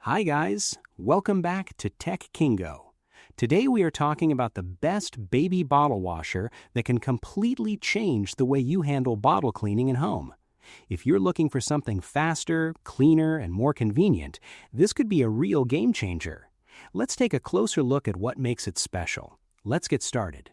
Hi guys, welcome back to Tech Kingo. Today we are talking about the best baby bottle washer that can completely change the way you handle bottle cleaning at home. If you're looking for something faster, cleaner, and more convenient, this could be a real game changer. Let's take a closer look at what makes it special. Let's get started.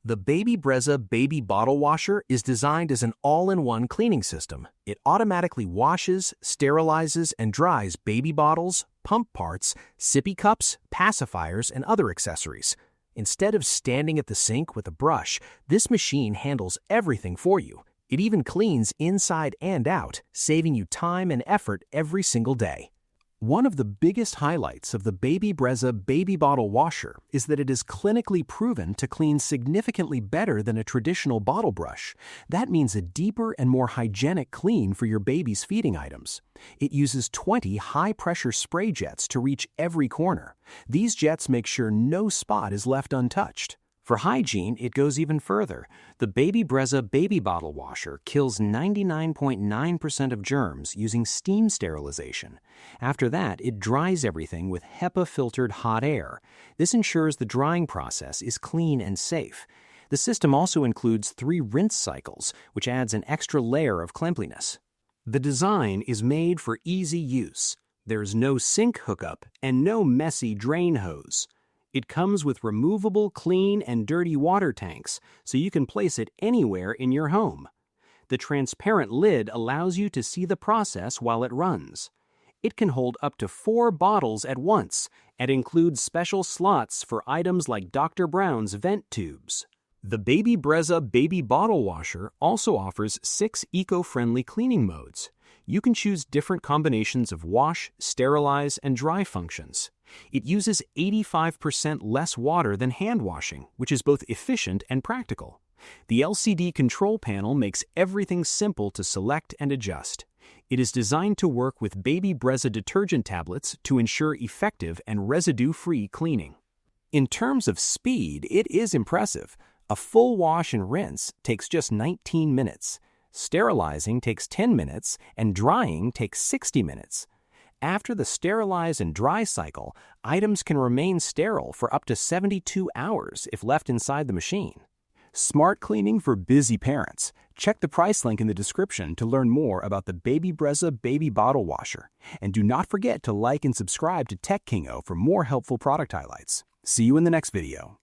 The Baby Brezza Baby Bottle Washer is designed as an all-in-one cleaning system. It automatically washes, sterilizes, and dries baby bottles, pump parts, sippy cups, pacifiers, and other accessories. Instead of standing at the sink with a brush, this machine handles everything for you. It even cleans inside and out, saving you time and effort every single day. One of the biggest highlights of the Baby Brezza Baby Bottle Washer is that it is clinically proven to clean significantly better than a traditional bottle brush. That means a deeper and more hygienic clean for your baby's feeding items. It uses 20 high-pressure spray jets to reach every corner. These jets make sure no spot is left untouched. For hygiene, it goes even further. The Baby Brezza Baby Bottle Washer kills 99.9% of germs using steam sterilization. After that, it dries everything with HEPA-filtered hot air. This ensures the drying process is clean and safe. The system also includes 3 rinse cycles, which adds an extra layer of cleanliness. The design is made for easy use. There's no sink hookup and no messy drain hose. It comes with removable clean and dirty water tanks, so you can place it anywhere in your home. The transparent lid allows you to see the process while it runs. It can hold up to 4 bottles at once and includes special slots for items like Dr. Brown's vent tubes. The Baby Brezza Baby Bottle Washer also offers 6 eco-friendly cleaning modes. You can choose different combinations of wash, sterilize, and dry functions. It uses 85% less water than hand washing, which is both efficient and practical. The LCD control panel makes everything simple to select and adjust. It is designed to work with Baby Brezza detergent tablets to ensure effective and residue-free cleaning. In terms of speed, it is impressive. A full wash and rinse takes just 19 minutes. Sterilizing takes 10 minutes, and drying takes 60 minutes. After the sterilize and dry cycle, items can remain sterile for up to 72 hours if left inside the machine. Smart cleaning for busy parents. Check the price link in the description to learn more about the Baby Brezza Baby Bottle Washer. And do not forget to like and subscribe to Tech Kingo for more helpful product highlights. See you in the next video.